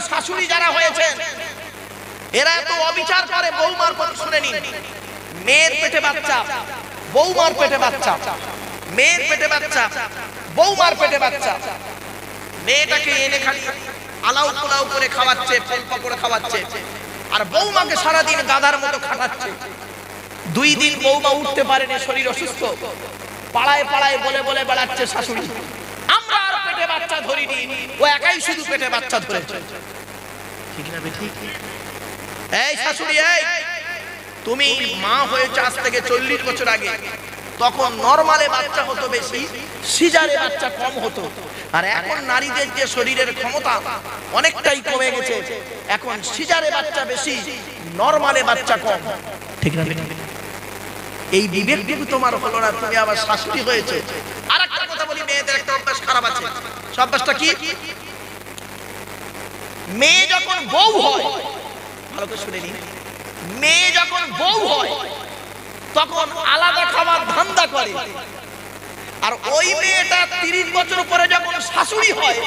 শাশুড়ি যারা হয়েছেন এরা তো অবিচার করে বৌমার প্রতি। শুনে নিন, মেয়ের পেটে বাচ্চা, বৌমার পেটে বাচ্চা, মেয়ের পেটে বাচ্চা, বৌমার পেটে বাচ্চা, মেয়েটাকে এনে খালি আলাউ পোলাউ করে খাওয়াচ্ছে, ফলপা করে খাওয়াচ্ছে, আর বৌমাকে সারাদিন গাধার মতো খাটাচ্ছে। 2 দিন বৌমা উঠতে পারেনি, শরীর অসুস্থ, পাড়ায় পাড়ায় বলে বলে বেড়াচ্ছে শাশুড়ি আমরা আর পেটে বাচ্চা ধরিনি, ও একাই শুধু পেটে বাচ্চা ধরেছে। ঠিক না ঠিক? এই শাশুড়ি, এই তুমি মা হয়েছে আজ থেকে 40 বছর আগে, তখন নরমালে বাচ্চা হতো বেশি, সিজারে বাচ্চা কম হতো। আর এখন নারীদের যে শরীরের ক্ষমতা অনেকটাই কমে গেছে, এখন সিজারে বাচ্চা বেশি, নরমালে বাচ্চা কম। ঠিক না? এই বিবেকটুকু তোমার হলো না, তুমি আবার শাশুড়ি হয়েছে। আর একটা কথা বলি, মেয়েদের একটা অভ্যাস খারাপ আছে। অভ্যাসটা কি? মেয়ে যখন বউ হয়, ভালো করে শুনে নিন, মেয়ে যখন বউ হয় তখন আলাদা খাবার ধান্দা করে, আর ওই মেয়েটা 30 বছর পরে যখন শাশুড়ি হয়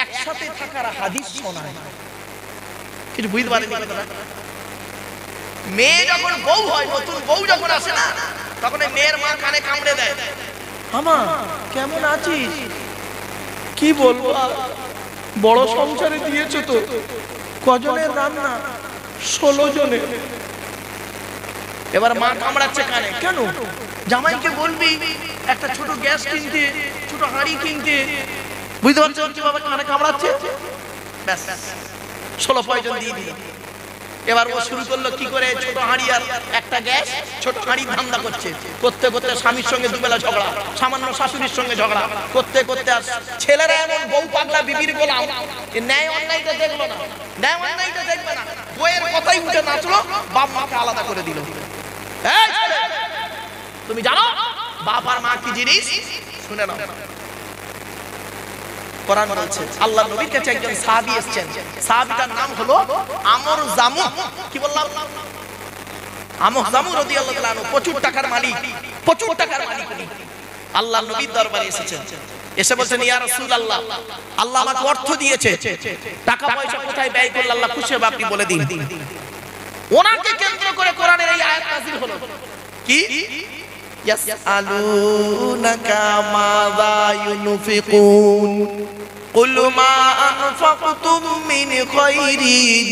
একসাথে থাকার হাদিস শোনায়। কিছু বুঝতে পারেন? মেয়ে যখন বউ হয়, নতুন বউ যখন আসে না, তখন মেয়ের মা কানে কামড়ে দেয়, আমা কেমন আছিস? কি বলবো, বড় সংসারে দিয়েছো তো, কজনের রান্না? 16 জনের। এবার মা কামড়াচ্ছে কানে, কেন? জামাইকে বলবি একটা ছোট গ্যাস কিনতে, ছোট হাঁড়ি কিনতে। বুঝতে পারছো কিভাবে কানে কামড়াচ্ছে? ব্যাস 16 পয়জন দিয়ে দিল। এবার ও শুরু করলো কি করে, ছোট হাঁড়ি আর একটা গ্যাস, ছোট হাঁড়ি ধান্দা করছে। করতে করতে স্বামীর সঙ্গে দুবেলা ঝগড়া, সামান্য শাশুড়ির সঙ্গে ঝগড়া করতে করতে আর ছেলেরা এমন বউ পাগলা, বিবির গোলাম, ন্যায় অন্যায়টা দেখলো না, ন্যায় অন্যায়টা দেখবে না, বউয়ের কথাই উঠে নাচলো, বাপ মাকে আলাদা করে দিল। তুমি জানো বাপ আর মা কি জিনিস? শুনে নাও, কোরআন বলছে, আল্লাহর নবীর কাছে একজন সাহাবী এসেছেন, সাহাবীটার নাম হলো আমর জামু। কি বললাম? আমর জামু রাদিয়াল্লাহু তাআলা, প্রচুর টাকার মালিক, প্রচুর টাকার মালিক। আল্লাহর নবীর দরবারে এসেছেন, এসে বলছেন, ইয়া রাসূলুল্লাহ, আল্লাহ আমাকে অর্থ দিয়েছে, টাকা পয়সা কোথায় ব্যয় করলে আল্লাহ খুশি হবে আপনি বলে দিন। ওনাকে কেন্দ্র করে কোরআনের এই আয়াত নাযিল হলো। কি? ইয়াসআলুনাকা মাযা ইউনফিকুন কুল মা আনফাকতুম মিন খায়রিন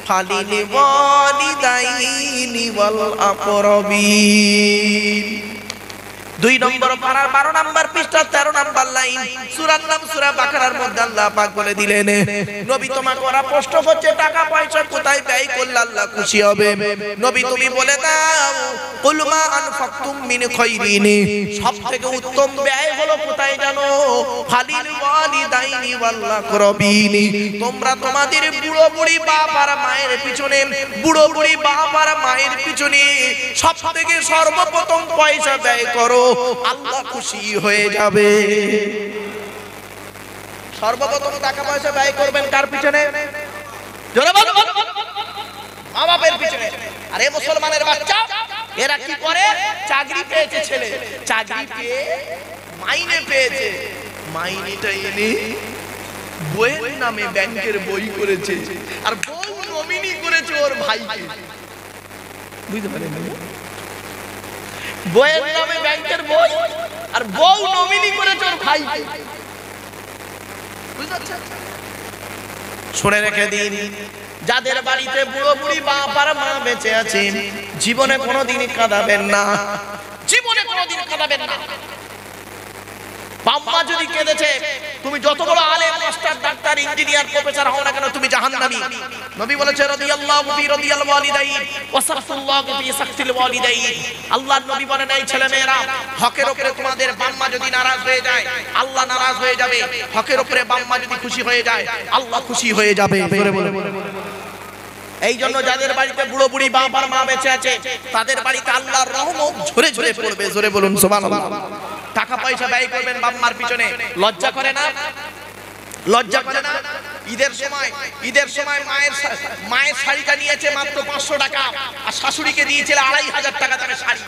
ফালিল ওয়ালিদাইনি ওয়াল আকরাবিন। 2 নম্বর পারার 12 নম্বর পৃষ্ঠা 13 নম্বর লাইন, সূরার নাম সূরা বাকারার মধ্যে আল্লাহ পাক বলে দিলেন, নবী তোমাকে ওরা প্রশ্ন করছে টাকা পয়সা কোথায় ব্যয় করলে আল্লাহ খুশি হবে, নবী তুমি বলে দাও, কুল মা আনফাকতুম মিন খায়রিন, সবথেকে উত্তম ব্যয় হলো কোথায় জানো? ফালিল ওয়ালিদাইনি ওয়াল আকরাবিন, তোমরা তোমাদের বুড়ো বুড়ি বাপ আর মায়ের পিছনে, বুড়ো বুড়ি বাপ আর মায়ের পিছনে সবথেকে সর্বপ্রথম পয়সা ব্যয় করো, আল্লাহ খুশি হয়ে যাবে। সর্বপ্রথম টাকা পয়সা ব্যয় করবেন কার পিছনে? জোরে বলো, মা বাপের পিছনে। আরে মুসলমানের বাচ্চা, এরা কি করে? চাকরি পেয়েছে ছেলে, চাকরি পেয়ে মাইনে পেয়েছে, মাইনেটা এনে বইয়ের নামে ব্যাংকের বই করেছে, আর বউ নমিনি করেছে ওর ভাইকে। বুঝতে পারেন? বইয়ের নামে ব্যাংকের বই আর বউ নমিনি করেছে ওর ভাইকে। বুঝতে পারছেন? শুনে রেখে দিন, যাদের বাড়িতে বুড়ো বুড়ি বাপ আর মা বেঁচে আছেন, জীবনে কোনোদিনই কাঁদাবেন না, জীবনে কোনোদিন কাঁদাবেন না। বাপ মা যদি কেঁদেছে, তুমি যত বড় আলেম, মাস্টার, ডাক্তার, ইঞ্জিনিয়ার, প্রফেসর হও না কেন, তুমি জাহান্নামী। নবী বলেছে, রাদিয়াল্লাহু ফি রাদিয়াল ওয়ালিদাইন ওয়া সাফুল্লাহু ফি সাফিল ওয়ালিদাইন। আল্লাহর নবী বলেন, এই ছেলে মেয়েরা, হকের উপরে তোমাদের বাপ মা যদি নারাজ হয়ে যায়, আল্লাহ নারাজ হয়ে যাবে। হকের উপরে বাপ মা যদি খুশি হয়ে যায়, আল্লাহ খুশি হয়ে যাবে। এই জন্য যাদের বাড়িতে বুড়ো বুড়ি বাপ আর মা বেঁচে আছে, তাদের বাড়িতে আল্লাহর রহমত ঝরে ঝরে পড়বে। জোরে বলুন সুবহানাল্লাহ। টাকা পয়সা ব্যয় করবেন বাপ মার পিছনে, লজ্জা করে না? লজ্জা করে না? ঈদের সময় মায়ের শাড়িটা নিয়েছে মাত্র 500 টাকা, আর শাশুড়িকে দিয়েছিল 2500 টাকা দামের শাড়ি।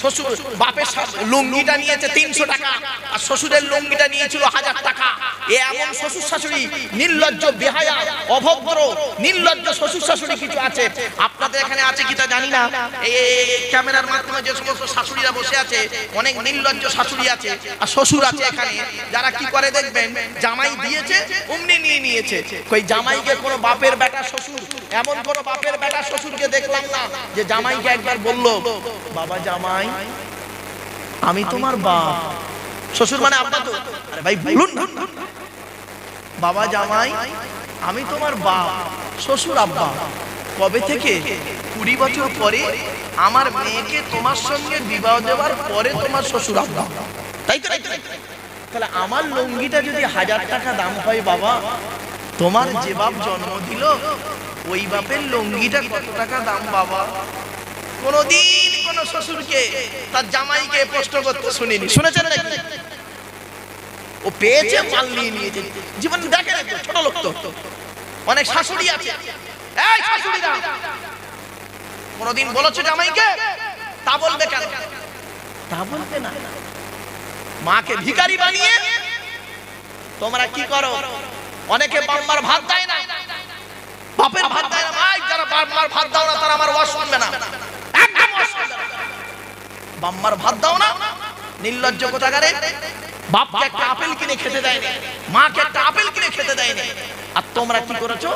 শ্বশুর বাপের লুঙ্গিটা নিয়েছে 300 টাকা, আর শ্বশুরের লুঙ্গিটা নিয়েছিল 1000 টাকা। এ এমন শ্বশুর শাশুড়ি নির্লজ্জ বেহায়া অভদ্র নির্লজ্জ শ্বশুর শাশুড়ি কিছু আছে আপনাদের এখানে আছে কি তা জানি না এই ক্যামেরার মাধ্যমে যে সমস্ত শাশুড়িরা বসে আছে অনেক নির্লজ্জ শাশুড়ি আছে আর শ্বশুর আছে এখানে যারা কি করে দেখবেন জামাই দিয়েছে অমনি নিয়ে নিয়েছে কই জামাইকে কোনো বাপের বেটা শ্বশুর এমন কোনো বাপের বেটা শ্বশুরকে দেখলাম না যে জামাইকে একবার বলল বাবা জামাই আমি তোমার বাপ শ্বশুর মানে আব্বা তো আরে ভাই বলুন বাবা জামাই আমি তোমার বাপ শ্বশুর আব্বা কবে থেকে 20 বছর পরে আমার মেয়েকে তোমার সঙ্গে বিবাহ দেওয়ার পরে তোমার শ্বশুর আব্বা তাই তো তাহলে আমার লুঙ্গিটা যদি 1000 টাকা দাম হয় বাবা তোমার যে বাপ জন্ম দিল ওই বাপের লুঙ্গিটা কত টাকা দাম বাবা কোনদিন কোন শ্বশুরকে তার জামাইকে প্রশ্ন করতে শুনিনি শুনেছেন নাকি ও পেয়েছে মাল নিয়ে নিয়েছে জীবন দেখে না ছোট লোক তো অনেক শাশুড়ি আছে এই শাশুড়িরা কোনদিন বলেছে জামাইকে তা বলবে কেন তা বলবে না মাকে ভিখারি বানিয়ে তোমরা কি করো অনেকে বাম্মার ভাত দেয় না বাপের ভাত দেয় না ভাই যারা বাম্মার ভাত দাও না তারা আমার ওয়াজ শুনবে না একদম ওয়াজ শুনবে না বাম্মার ভাত দাও না নির্লজ্জ কোথাকারে বাপকে একটা আপেল কিনে খেতে দেয় না মাকে একটা আপেল কিনে খেতে দেয় না আর তোমরা কি করেছো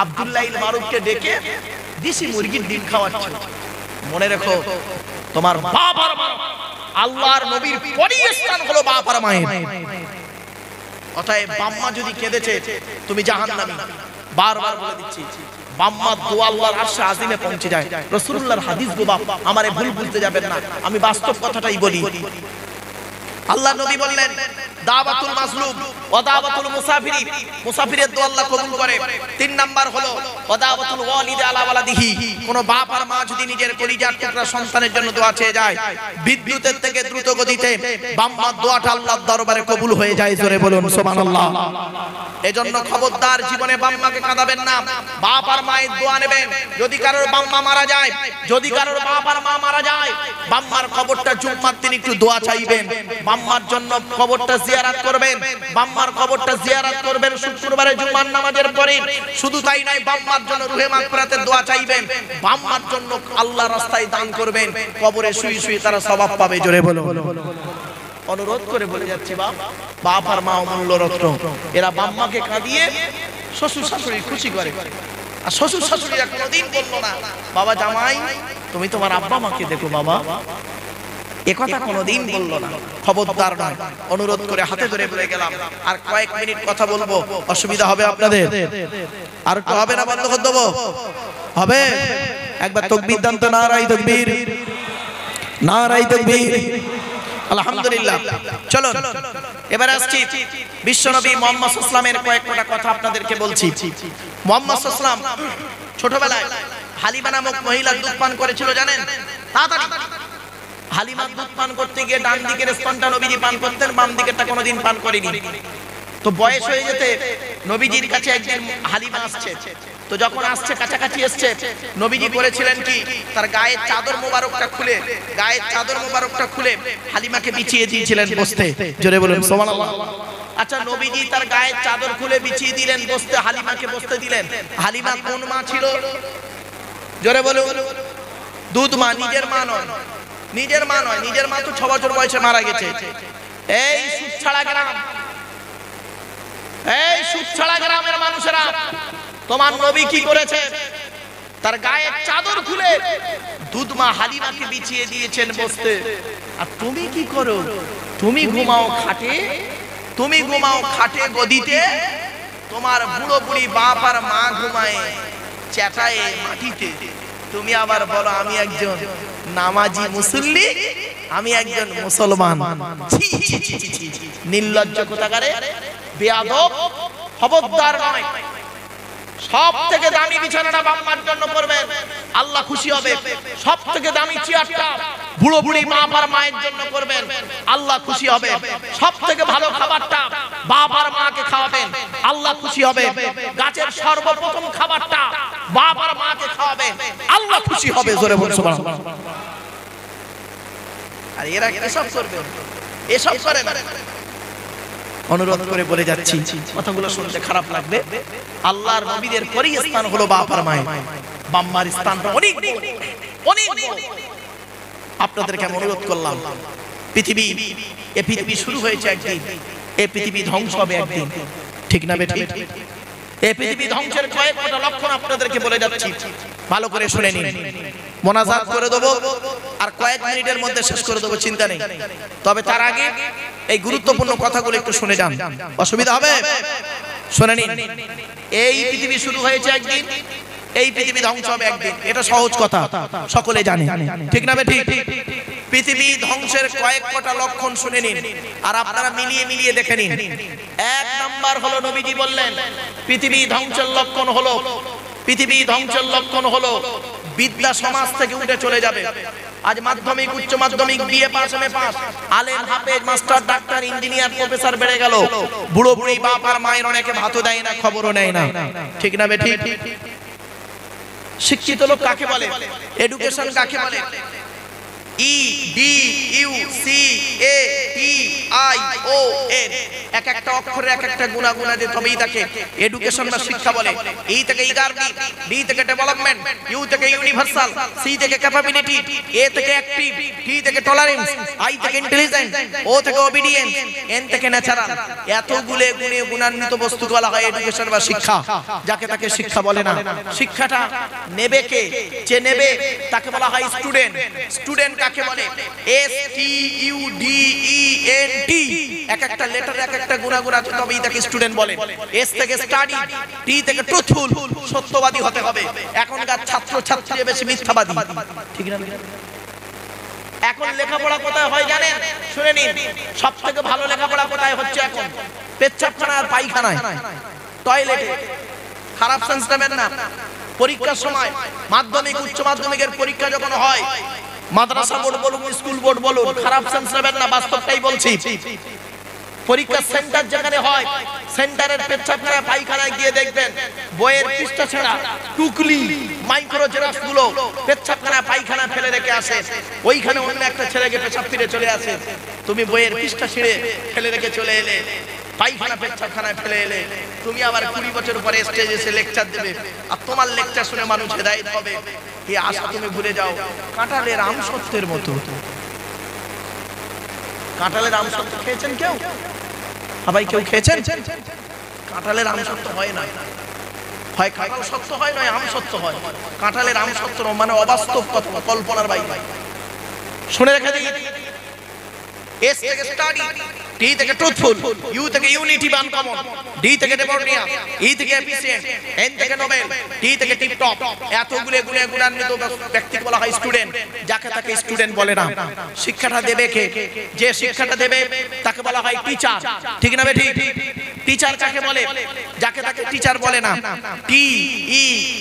আব্দুল্লাহ ইল মারুফকে ডেকে দেশি মুরগির ডিম খাওয়াচ্ছো মনে রেখো তোমার বাপ আর মা আল্লাহর নবীর পরই স্থান হলো বাপ আর মায়ের অতএব বাম্মা যদি কেঁদেছে তুমি জাহান্নামী বারবার বলে দিচ্ছি বাম্মা দোয়া আল্লাহর আরশে আজিমে পৌঁছে যায় রাসূলুল্লাহর হাদিস গো বাপ আমারে ভুল বুঝতে যাবেন না আমি বাস্তব কথাটাই বলি আল্লাহ নবী বললেন দাওয়াতুল মাজলুম ওয়া দাওয়াতুল মুসাফিরি মুসাফিরের দোয়া আল্লাহ কবুল করে 3 নাম্বার হলো ওয়া দাওয়াতুল ওয়ালিদ আলা ওয়ালাদিহি কোন বাপ আর মা যদি নিজের কলিজার টুকরা সন্তানের জন্য দোয়া চেয়ে যায় বিদ্যুতের থেকে দ্রুত গতিতে বাম্মার দোয়াটা আল্লাহর দরবারে কবুল হয়ে যায় জোরে বলুন সুবহানাল্লাহ এজন্য খবরদার জীবনে বাম্মাকে কাঁদাবেন না বাপ আর মায়ের দোয়া নেবেন যদি কারোর বাম্মা মারা যায় যদি কারোর বাপ আর মা মারা যায় বাম্মার কবরটা জুম্মার দিন একটু দোয়া চাইবেন বাম্মার জন্য কবরটা জিয়ারত করবেন বাম্মার কবরটা জিয়ারত করবেন শুক্রবারে জুমার নামাজের পরে শুধু তাই নয় বাম্মার জন্য রুহে মাগফিরাতের দোয়া চাইবেন বাম্মার জন্য আল্লাহর রাস্তায় দান করবেন কবরে শুয়ে শুয়ে তারা সওয়াব পাবে জোরে বলুন অনুরোধ করে বলে যাচ্ছে বাপ আর মা অমূল্য রত্ন এরা বাম্মাকে কাঁদিয়ে শ্বশুর শাশুড়ি খুশি করে আর শ্বশুর শাশুড়িরা কোনোদিন বললো না বাবা জামাই তুমি তোমার আব্বা মাকে দেখো বাবা একথা কোনোদিন বললো না খবরদার নয় অনুরোধ করে হাতে ধরে বলে গেলাম আর কয়েক মিনিট কথা বলবো অসুবিধা হবে আপনাদের আর একটু হবে না বন্ধ করে দেবো হবে একবার তাকবীর দান তো নারায়ে তাকবীর নারায়ে তাকবীর আলহামদুলিল্লাহ চলো এবারে আসছি বিশ্বনবী মুহাম্মদ সাল্লাল্লাহু আলাইহি ওয়াসাল্লামের কয়েকটা কথা আপনাদেরকে বলছি মুহাম্মদ সাল্লাল্লাহু আলাইহি ওয়াসাল্লাম ছোটবেলায় হালিমা নামক মহিলা দুধ পান করেছিল জানেন তাড়াতাড়ি হালিমা দুধ পান করতে গিয়ে ডান দিকের স্তনটা নবীজি পান করতেন বাম দিকেরটা কোনোদিন পান করেনি তো বয়স হয়ে যেতে নবীজির কাছে একদিন হালিমা আসছে তো যখন আসছে কাছাকাছি আসছে নবীজি করেছিলেন কি তার গায়ের চাদর মোবারকটা খুলে হালিমাকে বিছিয়ে দিয়েছিলেন বসতে জোরে বলুন সুবহানাল্লাহ আচ্ছা নবীজি তার গায়ের চাদর খুলে বিছিয়ে দিলেন বসতে হালিমাকে বসতে দিলেন হালিমা কোন মা ছিল জোরে বলুন দুধ মা নিজের মা নয় নিজের মা তো 6 বছর বয়সে মারা গেছে এই সুচ্ছাড়া গ্রামের মানুষেরা তোমার নবী কি করেছে তার গায়ের চাদর খুলে দুধ মা হালিমাকে বিছিয়ে দিয়েছেন বসতে আর তুমি কি করো তুমি ঘুমাও খাটে গদিতে তোমার বুড়ো বুড়ি বাপ আর মা ঘুমায় চেটায় মাটিতে তুমি আবার বলো আমি একজন নামাজি মুসল্লি আমি একজন মুসলমান নির্লজ্জ কোথাকারে বেয়াদব খবরদার নয় সবথেকে দামি বিছানাটা বাম্মার জন্য করবেন আল্লাহ খুশি হবে সবথেকে দামি চেয়ারটা বুড়ো বুড়ি বাপ আর মায়ের জন্য করবেন আল্লাহ খুশি হবে সবথেকে ভালো খাবারটা বাপ আর মাকে খাওয়াবেন আল্লাহ খুশি হবে গাছের সর্বপ্রথম খাবারটা বাপ আর মাকে খাওয়াবেন আল্লাহ খুশি হবে জোরে বলুন সুবহানাল্লাহ আর এরা এসব করবে এসব করে না অনুরোধ করে বলে যাচ্ছি, কথাগুলো শুনতে খারাপ লাগবে, আল্লাহর নবীদের পরই স্থান হলো বাপ আর মায়ের, বাম্মার স্থানটা অনেক অনেক। আপনাদেরকে আমি অনুরোধ করলাম, পৃথিবী শুরু হয়েছে একদিন, এই পৃথিবী ধ্বংস হবে একদিন, ঠিক না বেঠিক? এই পৃথিবী ধ্বংসের কয়েকটা লক্ষণ আপনাদেরকে বলে যাচ্ছি, ভালো করে শুনে নিন। মোনাজাত করে দেবো আর কয়েক মিনিটের মধ্যে শেষ করে দেবো, চিন্তা নেই। তবে তার আগে এই গুরুত্বপূর্ণ কথাগুলো একটু শুনে যান, অসুবিধা হবে? শুনে নিন। এই পৃথিবী শুরু হয়েছে একদিন, এই পৃথিবী ধ্বংস হবে একদিন, এটা সহজ কথা, সকলে জানে, ঠিক না বেঠিক? পৃথিবী ধ্বংসের কয়েকটা লক্ষণ শুনে নিন আর আপনারা মিলিয়ে মিলিয়ে দেখে নিন। এক নাম্বার হলো, নবীজি বললেন পৃথিবী ধ্বংসের লক্ষণ হলো, পৃথিবী ধ্বংসের লক্ষণ হলো বিদ্যা সমাজ থেকে উঠে চলে যাবে। আজ মাধ্যমিক, উচ্চ মাধ্যমিক, বিএ পাস, এমএ পাস, আলেম, হাফেজ, মাস্টার, ডাক্তার, ইঞ্জিনিয়ার, প্রফেসর বেড়ে গেল, বুড়ো বুড়ি বাপ আর মায়ের অনেকে ভাতও দেয় না, খবরও নেয় না, ঠিক না বেঠিক? শিক্ষিত লোক কাকে বলে? এডুকেশন কাকে বলে? EDUCATION, এক একটা অক্ষরে এক একটা গুণাগুণ আছে, তবেই তাকে এডুকেশন বা শিক্ষা বলে। ই থেকে ইগারবি, ডি থেকে ডেভেলপমেন্ট, ইউ থেকে ইউনিভার্সাল, সি থেকে ক্যাপাবিলিটি, এ থেকে অ্যাক্টিভ, টি থেকে টলারেন্স, আই থেকে ইন্টেলিজেন্ট, ও থেকে ওবিডিয়েন্স, এন থেকে ন্যাচারাল। এতগুলো গুণে গুণান্বিত বস্তুকে বলা হয় এডুকেশন বা শিক্ষা, যাকে তাকে শিক্ষা বলে না। শিক্ষাটা নেবে কে? যে নেবে তাকে বলা হয় স্টুডেন্ট। স্টুডেন্ট কাকে বলে? STUDENT, এক একটা লেটার এক একটা গুণাগুণ আছে, তবেই তাকে স্টুডেন্ট বলে। এস থেকে স্টাডি, টি থেকে ট্রুথফুল, সত্যবাদী হতে হবে। এখনকার ছাত্র ছাত্রী বেশি মিথ্যাবাদী, ঠিক না? এখন লেখাপড়া কোথায় হয় জানেন? শুনে নিন, সব থেকে ভালো লেখাপড়া কোথায় হচ্ছে এখন? পেচ্ছাপখানা আর পায়খানায়, টয়লেটে। খারাপ সেন্স নেবেন না। পরীক্ষার সময় মাধ্যমিক, উচ্চ মাধ্যমিকের পরীক্ষা যখন হয়, মাদ্রাসা বোর্ড বলুন, স্কুল বোর্ড বলুন, খারাপ সেন্স নেবেন না, বাস্তবটাই বলছি। পরীক্ষা সেন্টার যেখানে হয়, সেন্টারের পেচ্ছাপখানা পায়খানায় গিয়ে দেখবেন বইয়ের পৃষ্ঠা ছাড়া টুকলি মাইক্রো জেরক্স গুলো পেচ্ছাপখানা পায়খানা ফেলে রেখে আসে। ওইখানে অন্য একটা ছেলেকে পেছাব ফিরে চলে আসে, তুমি বইয়ের পৃষ্ঠা ছিঁড়ে ফেলে রেখে চলে এলে, পায়খানা পেচ্ছাপখানায় ফেলে এলে। তুমি আবার 20 বছর পরে স্টেজে এসে লেকচার দেবে, আর তোমার লেকচার শুনে মানুষ হেদায়েত হবে, এই আশা তুমি ভুলে যাও। কাঁঠালের আম সত্যের মতো। কাঁঠালের আম সত্য খেয়েছেন কেউ? ভাই কেউ খেয়েছেন? কাঁঠালের আম সত্য হয় না, হয় কাঁঠাল সত্য হয়, নয় আম সত্য হয়। কাঁঠালের আম সত্য মানে অবাস্তব কথা, কল্পনার বাইরে। শুনে রেখে দিই, এস থেকে স্টাডি, টি থেকে ট্রুথফুল, ইউ থেকে ইউনিটি বা আনকমন, ডি থেকে ডেমোক্রেটিক, ই থেকে এফিশিয়েন্ট, এন থেকে নোবেল, টি থেকে টিপ টপ। এতগুলো গুণে গুণান্বিত ব্যক্তিকে বলা হয় স্টুডেন্ট, যাকে তাকে স্টুডেন্ট বলে না। শিক্ষাটা দেবে কে? যে শিক্ষাটা দেবে তাকে বলা হয় টিচার, ঠিক না বেঠিক? টিচার কাকে বলে? যাকে তাকে টিচার বলে না। TEACHER,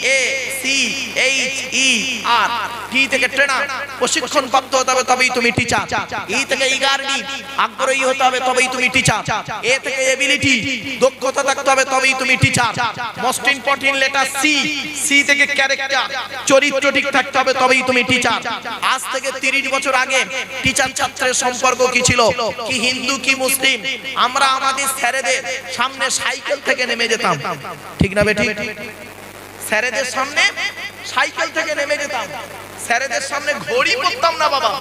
টি থেকে ট্রেনার, প্রশিক্ষণ প্রাপ্ত হতে হবে তবেই তুমি টিচার। ই থেকে ইগারডি, আগ্রহী হতে হবে তবেই তুমি টিচার। এ থেকে এবিলিটি, দক্ষতা থাকতে হবে তবেই তুমি teacher. Most important letter C, C থেকে ক্যারেক্টার, চরিত্র ঠিক থাকতে হবে তবেই তুমি টিচার। আজ থেকে 30 বছর আগে টিচার ছাত্রের সম্পর্ক কি ছিল? কি হিন্দু কি মুসলিম? আমরা আমাদের স্যারেদের সামনে সাইকেল থেকে নেমে যেতাম, ঠিক না বেঠিক? স্যারেদের সামনে সাইকেল থেকে নেমে যেতাম, স্যারেদের সামনে ঘড়ি পরতাম না বাবা।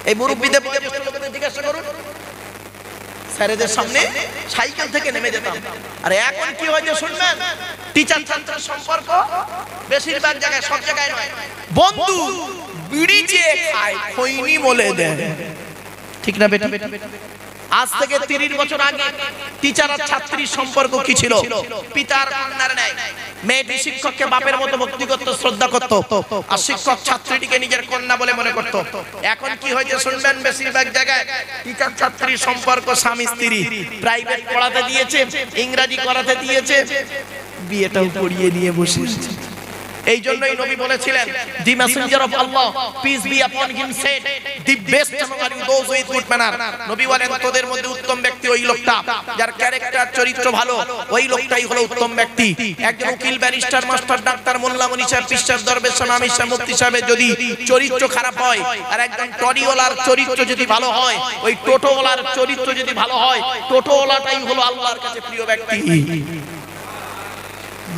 এই মুরব্বিদের জিজ্ঞাসা করুন, স্যারেদের সামনে সাইকেল থেকে নেমে যেতাম। আর এখন কি হয়েছে শুনবেন? টিচার ছাত্রের সম্পর্ক বেশিরভাগ জায়গায়, সব জায়গায় নয়, বন্ধু বিড়ি চেয়ে খায়, খৈনি মলে দেয়, ঠিক না বেটা? আজ থেকে 30 বছর আগে টিচার আর ছাত্রীর সম্পর্ক কি ছিল? পিতার কন্যার ন্যায়। মেয়েটি শিক্ষককে বাপের মতো ভক্তি করত, শ্রদ্ধা করত, আর শিক্ষক ছাত্রীটিকে নিজের কন্যা বলে মনে করত। এখন কি হয়েছে শুনবেন? বেশিরভাগ জায়গায় টিচার ছাত্রীর সম্পর্ক স্বামী স্ত্রী। প্রাইভেট পড়াতে দিয়েছে, ইংরেজি করাতে দিয়েছে, বিয়েটাও করিয়ে নিয়ে বসে। এই জন্যই নবী বলেছিলেন, the messenger of Allah peace be upon him said, the best among you those with good manner. নবী বলেন তোদের মধ্যে উত্তম ব্যক্তি ওই লোকটা যার ক্যারেক্টার চরিত্র ভালো, ওই লোকটাই হলো উত্তম ব্যক্তি। একজন উকিল, ব্যারিস্টার, মাস্টার, ডাক্তার, মোল্লা, মুনি সাহেব, পীর সাহেব, দরবেশ সাহেব, আমির সাহেব, মুফতি সাহেবের যদি চরিত্র খারাপ হয়, আর একজন টরিওয়ালার চরিত্র যদি ভালো হয়, ওই টোটোওয়ালার চরিত্র যদি ভালো হয়, টোটোওয়ালাটাই হলো আল্লাহর কাছে প্রিয় ব্যক্তি।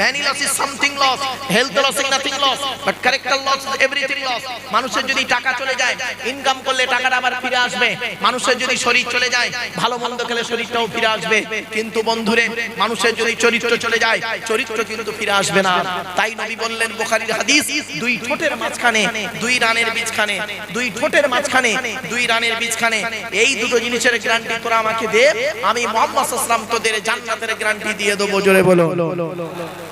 Many loss is something loss, health loss is nothing loss, but character loss is everything loss. মানুষের যদি টাকা চলে যায়, ইনকাম করলে টাকাটা আবার ফিরে আসবে। মানুষের যদি শরীর চলে যায়, ভালো মন্দ খেলে শরীরটাও ফিরে আসবে। কিন্তু বন্ধুরে, মানুষের যদি চরিত্র চলে যায়, চরিত্র কিন্তু ফিরে আসবে না। তাই নবী বললেন, বুখারীর হাদিস, দুই ঠোঁটের মাঝখানে দুই রানের বীজখানে, দুই ঠোঁটের মাঝখানে দুই রানের বীজখানে, এই দুটো জিনিসের গ্যারান্টি তোরা আমাকে দে, আমি মুহাম্মদ সাল্লাল্লাহু আলাইহি ওয়াসাল্লাম তোদের জান্নাতের গ্যারান্টি দিয়ে দেব। জোরে বলো।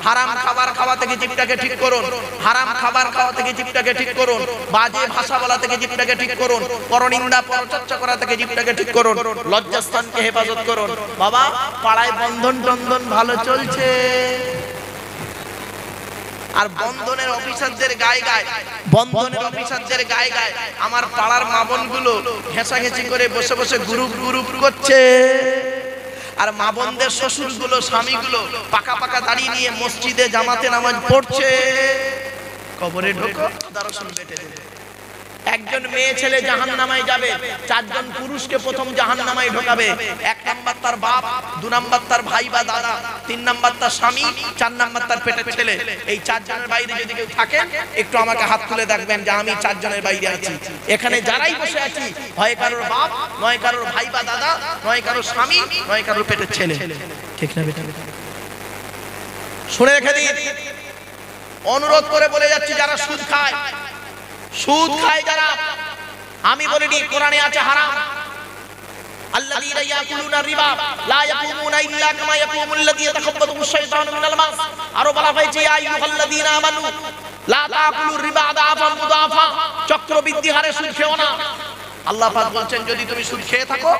হারাম খাবার খাওয়া থেকে জিভটাকে ঠিক করুন, হারাম খাবার খাওয়া থেকে জিভটাকে ঠিক করুন, বাজে ভাষা বলা থেকে জিভটাকে ঠিক করুন, পরনিন্দা পরচর্চা করা থেকে জিভটাকে ঠিক করুন, লজ্জাস্থানকে হেফাজত করুন। বাবা, পাড়ায় বন্ধন টন্ধন ভালো চলছে, আর বন্ধনের অফিসারদের গায়ে গায়ে, বন্ধনের অফিসারদের গায়ে গায়ে আমার পাড়ার মা বোনগুলো ঘেঁষাঘেঁচি করে বসে বসে গ্রুপ গ্রুপ করছে। আর মা বোনদের শ্বশুরগুলো, স্বামীগুলো পাকা পাকা দাড়ি নিয়ে মসজিদে জামাতে নামাজ পড়ছে। কবরে ঢোকো, দর্শন বেটে দেবে। একজন মেয়ে ছেলে জাহান্নামায় যাবে, চারজন পুরুষকে প্রথম জাহান্নামায় ঢোকাবে। এক নাম্বার তার বাপ, দু নাম্বার তার ভাই বা দাদা, তিন নাম্বার তার স্বামী, চার নাম্বার তার পেটের ছেলে। এই চারজনের বাইরে যদি কেউ থাকেন, একটু আমাকে হাত তুলে দেখবেন যে আমি চারজনের বাইরে আছি। এখানে যারাই বসে আছি, হয় কারোর বাপ, নয় কারোর ভাই বা দাদা, নয় কারোর স্বামী, নয় কারোর পেটের ছেলে। ঠিক না বেটা? শুনে রেখে দিন, অনুরোধ করে বলে যাচ্ছি, যারা সুদ খায়, সুদ খায় যারা, আমি বলিনি কোরআনে আছে হারাম। আল্লাযীনা ইয়াকুলুনা রিবা লা ইয়াকুমুনা ইল্লা কামা ইয়াকুমুল্লাযী ইয়াতাখাব্বাতুহু আশ-শাইতানু মিনাল মাস। আরো বলা হয়েছে, ইয়া আইয়ুহাল্লাযীনা আমানু লা তাকুলুর রিবা আদাফান মুদাফা, চক্রবৃদ্ধি হারে সুদ খেও না। আল্লাহ পাক বলছেন, যদি তুমি সুদ খেয়ে থাকো,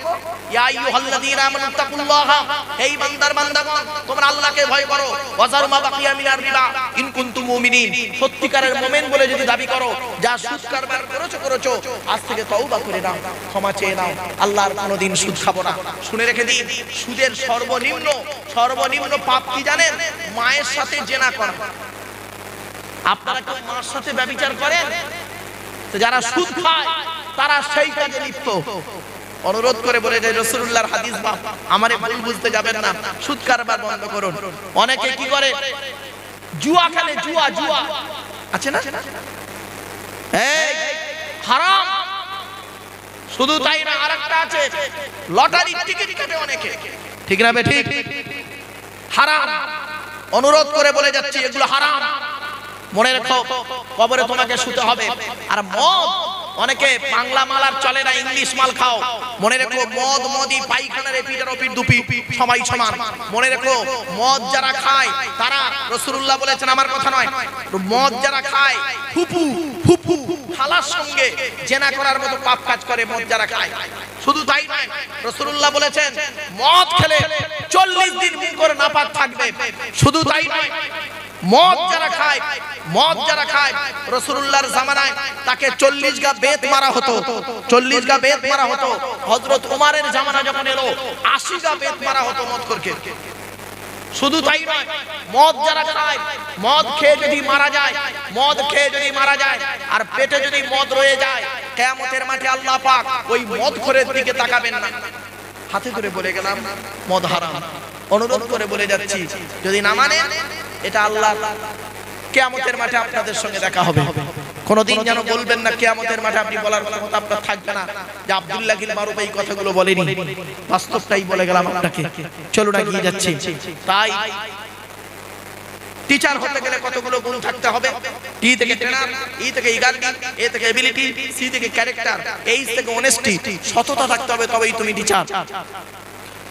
ইয়া আইয়ুহাল্লাযীনা আমানু তাকুল্লাহা, এই বান্দার বান্দাগণ তোমরা আল্লাহকে ভয় করো, ওয়াজারু মা বাকিয়া মিনার রিবা ইন কুনতুম মুমিনিন, সত্যিকারের মুমিন বলে যদি দাবি করো, যা সুদ কারবার করেছো আজ থেকে তওবা করে নাও, ক্ষমা চেয়ে নাও, আল্লাহর কোনোদিন সুদ খাবো না। শুনে রেখে দিন, সুদের সর্বনিম্ন পাপ কি জানেন? মায়ের সাথে জেনা করা। আপনারা কি মার সাথে ব্যভিচার করেন? তো যারা সুদ খায় তারা সেই কাজে লিপ্ত। অনুরোধ করে বলে যে রাসূলুল্লাহর হাদিস, বা আমারে ভুল বুঝতে যাবেন না, সুদ কারবার বন্ধ করুন। অনেকে কি করে? জুয়া খেলে, জুয়া আছে না, এই হারাম। শুধু তাই না, আরেকটা আছে, লটারি টিকিট কাটে অনেকে। ঠিক না বে ঠিক? হারাম। অনুরোধ করে বলে যাচ্ছি, এগুলো হারাম। মনে রেখো, কবরে তোমাকে শুতে হবে। আর মদ, অনেকে বাংলা মাল আর চলে না, ইংলিশ মাল খাও। মনে রেখো, মদ মদি পায়খানার এপিটার ওপিট দুপি সবাই সমান। মনে রেখো, মদ যারা খায় তারা, রাসূলুল্লাহ বলেছেন, আমার কথা নয়, মদ যারা খায় ফুপু খালার সঙ্গে জেনা করার মতো পাপ কাজ করে মদ যারা খায়। শুধু তাই নয়, রাসূলুল্লাহ বলেছেন, মদ খেলে 40 দিন মুখের নাপাক থাকবে। শুধু তাই নয়, মদ যারা খায় রাসূলুল্লাহর জামানায় তাকে 40 গা বেত মারা হতো, 40 গা বেত মারা হতো। হযরত ওমরের জামানা যখন এলো, 80 গা বেত মারা হতো মদখোরকে। শুধু তাই নয়, মদ যারা খায়, মদ খেয়ে যদি মারা যায়, আর পেটে যদি মদ রয়ে যায়, কিয়ামতের মাঠে আল্লাহ পাক ওই মদখোরের দিকে তাকাবেন না। হাতে ধরে বলে গেলাম, মদ হারাম। অনুরোধ করে বলে যাচ্ছি, যদি না মানেন, এটা আল্লাহ কিয়ামতের মাঠে আপনাদের সঙ্গে দেখা হবে। কোনদিন যেন বলবেন না কিয়ামতের মাঠে আপনি বলার কথা আপনার থাকবে না যে আব্দুল্লাহ গিল মারুফ এই কথাগুলো বলেনি। বাস্তবটাই বলে গেলাম আপনাকে। চলুন এগিয়ে যাচ্ছি। তাই টিচার হতে গেলে কতগুলো গুণ থাকতে হবে। টি থেকে ট্রেনার, ই থেকে ইগারটি, এ থেকে এবিলিটি, সি থেকে ক্যারেক্টার, এইচ থেকে অনেস্টি, সততা থাকতে হবে, তবেই তুমি টিচার।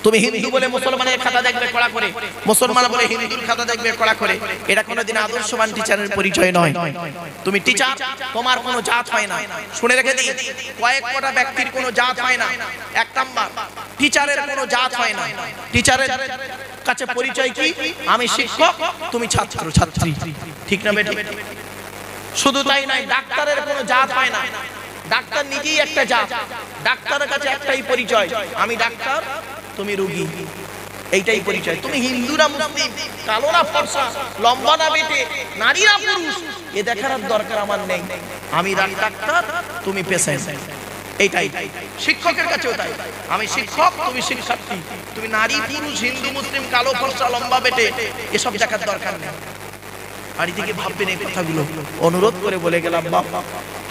তুমি হিন্দু বলে মুসলমানের খাতা দেখবে কড়া করে, মুসলমান বলে হিন্দুর খাতা দেখবে কড়া করে, এটা কোনোদিন আদর্শবান টিচারের পরিচয় নয়। তুমি টিচার, তোমার কোনো জাত হয় না। শুনে রেখে দিই, কয়েক কটা ব্যক্তির কোনো জাত হয় না। এক নাম্বার, টিচারের কোনো জাত হয় না। টিচারের কাছে পরিচয় কি? আমি শিক্ষক, তুমি ছাত্র ছাত্রী, ঠিক না বেটা? শুধু তাই নয়, ডাক্তারের কোনো জাত হয় না, ডাক্তার নিজেই একটা জাত। ডাক্তারের কাছে একটাই পরিচয়, আমি ডাক্তার, তুমি রোগী, এইটাই পরিচয়। তুমি হিন্দু না মুসলিম, কালো না ফর্সা, লম্বা না বেটে, নারী না পুরুষ, এ দেখার দরকার আমার নেই। আমি ডাক্তার, তুমি পেশেন্ট, এইটাই। শিক্ষকের কাছেও তাই, আমি শিক্ষক, তুমি শিক্ষার্থী। তুমি নারী পুরুষ, হিন্দু মুসলিম, কালো ফর্সা, লম্বা বেটে, এসব দেখার দরকার নেই। আর এদিকে ভাববেন এই কথাগুলো, অনুরোধ করে বলে গেলাম, বাবা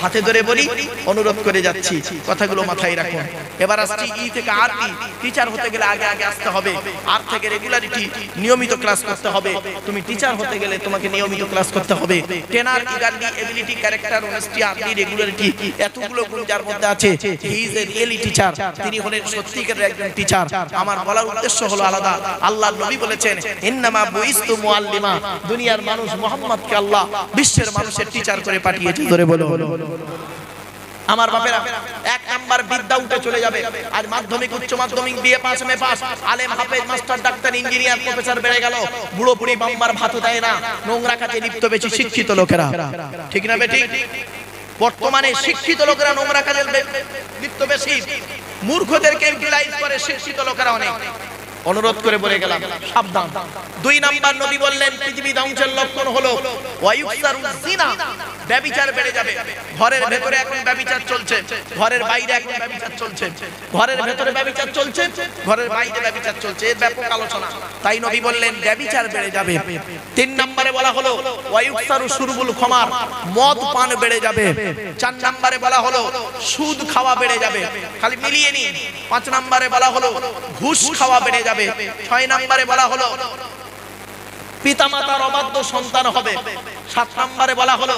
হাতে ধরে বলি, অনুরোধ করে যাচ্ছি, কথাগুলো মাথায় রাখুন। এবার আসছি ই থেকে আর কি। টিচার হতে গেলে আগে আগে আসতে হবে, আর থেকে রেগুলারিটি, নিয়মিত ক্লাস করতে হবে। তুমি টিচার হতে গেলে তোমাকে নিয়মিত ক্লাস করতে হবে। টেনার, eagerly, ability, character, honesty, early, regularity, এতগুলো গুণ যার মধ্যে আছে, he is a really teacher, তিনি হলেন সত্যিকারের একজন টিচার। আমার বলার উদ্দেশ্য হলো আলাদা। আল্লাহর নবী বলেছেন, ইন্নামা বুইস্তু মুআল্লিমা, দুনিয়ার মানুষ মুহাম্মদকে আল্লাহ বিশ্বের মানুষের টিচার করে পাঠিয়েছে। ধরে বলো আমার বাপেরা, এক নাম্বার বিদ্যা উঠে চলে যাবে। আজ মাধ্যমিক, উচ্চ মাধ্যমিক, বিএ পাস, এমএ পাস, আলেম, হাফেজ, মাস্টার, ডাক্তার, ইঞ্জিনিয়ার, প্রফেসর বেড়ে গেল। বুড়ো বুড়ি বাম্মার ভাত দেয় না, নোংরা কাজে লিপ্ত বেশি শিক্ষিত লোকেরা, ঠিক না বেটি? বর্তমানে শিক্ষিত লোকেরা নোংরা কাজে লিপ্ত বেশি, মূর্খদেরকে ইউটিলাইজ করে শিক্ষিত লোকেরা অনেক। অনুরোধ করে বলে গেলাম, সাবধান। দুই নাম্বার নবী বললেন, পৃথিবী ধ্বংসের লক্ষণ হলো ওয়ায়ুকসারুজ জিনা, ব্যভিচার বেড়ে যাবে। ঘরের ভেতরে এখন ব্যভিচার চলছে, ঘরের বাইরে এখন ব্যভিচার চলছে, ঘরের ভেতরে ব্যভিচার চলছে, ঘরের বাইরে ব্যভিচার চলছে, এর ব্যাপক আলোচনা। তাই নবী বললেন ব্যভিচার বেড়ে যাবে। তিন নম্বরে বলা হলো ওয়ায়ুকসারু শুরবুল খমার, মদ পান বেড়ে যাবে। চার নম্বরে বলা হলো সুদ খাওয়া বেড়ে যাবে, খালি মিলিয়ে নি। পাঁচ নম্বরে বলা হলো ঘুষ খাওয়া বেড়ে যাবে। ছয় নম্বরে বলা হলো পিতামাতার অবাধ্য সন্তান হবে। সাত নম্বরে বলা হলো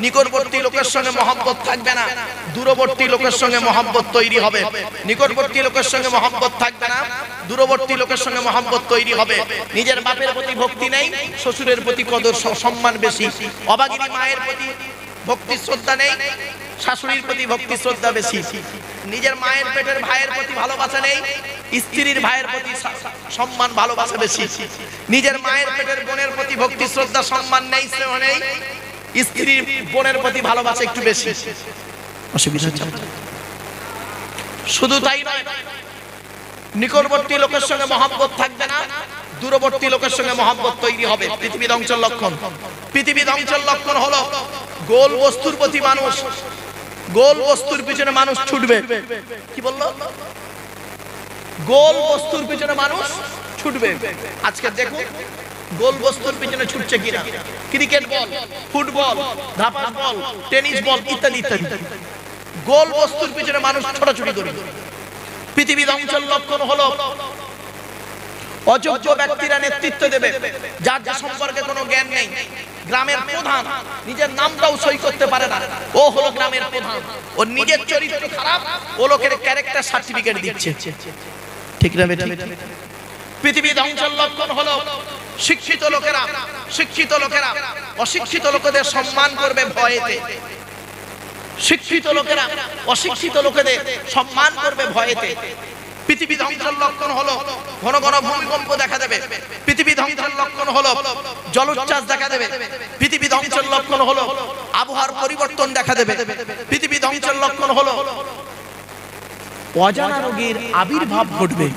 নিকটবর্তী লোকের সঙ্গে মহব্বত থাকবে না, দূরবর্তী লোকের সঙ্গে মহব্বত তৈরি হবে। নিকটবর্তী লোকের সঙ্গে মহব্বত থাকবে না, দূরবর্তী লোকের সঙ্গে মহব্বত তৈরি হবে। নিজের বাপের প্রতি ভক্তি নেই, শ্বশুরের প্রতি কদর সম্মান বেশি। অভাগিনী মায়ের প্রতি ভক্তি শ্রদ্ধা নেই, শাশুড়ির প্রতি ভক্তি শ্রদ্ধা বেশি। নিজের মায়ের পেটের ভাইয়ের প্রতি ভালোবাসা নেই, স্ত্রীর ভাইয়ের প্রতি সম্মান ভালোবাসা বেশি। নিজের মায়ের পেটের বোনের প্রতি ভক্তি শ্রদ্ধা সম্মান নেই, স্নেহ নেই, স্ত্রীর বোনের প্রতি ভালোবাসা একটু বেশি। অসুবিধা হচ্ছে? শুধু তাই নয়, নিকটবর্তী লোকের সঙ্গে মহব্বত থাকবে না, দূরবর্তী লোকের সঙ্গে মহব্বত তৈরি হবে। পৃথিবী ধ্বংসের লক্ষণ। পৃথিবী ধ্বংসের লক্ষণ হলো গোল বস্তুর প্রতি মানুষ, গোল বস্তুর পিছনে মানুষ ছুটবে। কি বললো? গোল বস্তুর পিছনে মানুষ ছুটবে। আজকে দেখুন গোল বস্তুর পিছনে ছুটছে কিনা, ক্রিকেট বল, ফুটবল, ধাপাস বল, টেনিস বল, ইত্যাদি ইত্যাদি। গোল বস্তুর পিছনে মানুষ ছোটাছুটি করে। পৃথিবী ধ্বংসের লক্ষণ হলো অযোগ্য ব্যক্তিরা নেতৃত্ব দেবে, যার যা সম্পর্কে কোনো জ্ঞান নেই। গ্রামের প্রধান নিজের নামটাও সই করতে পারে না, ও হলো গ্রামের প্রধান। ও নিজের চরিত্র খারাপ, ও লোকের ক্যারেক্টার সার্টিফিকেট দিচ্ছে, ঠিক না বেটা? পৃথিবী ধ্বংসের লক্ষণ হলো শিক্ষিত লোকেরা অশিক্ষিত লোকেদের সম্মান করবে ভয়েতে। শিক্ষিত লোকেরা অশিক্ষিত লোকেদের সম্মান করবে ভয়েতে। পৃথিবী ধ্বংসের লক্ষণ হলো ঘন ঘন ভূমিকম্প দেখা দেবে। পৃথিবী ধ্বংসের লক্ষণ হলো জলোচ্ছ্বাস দেখা দেবে। পৃথিবী ধ্বংসের লক্ষণ হলো আবহাওয়ার পরিবর্তন দেখা দেবে। পৃথিবী ধ্বংসের লক্ষণ হলো অজানা রোগের আবির্ভাব ঘটবে।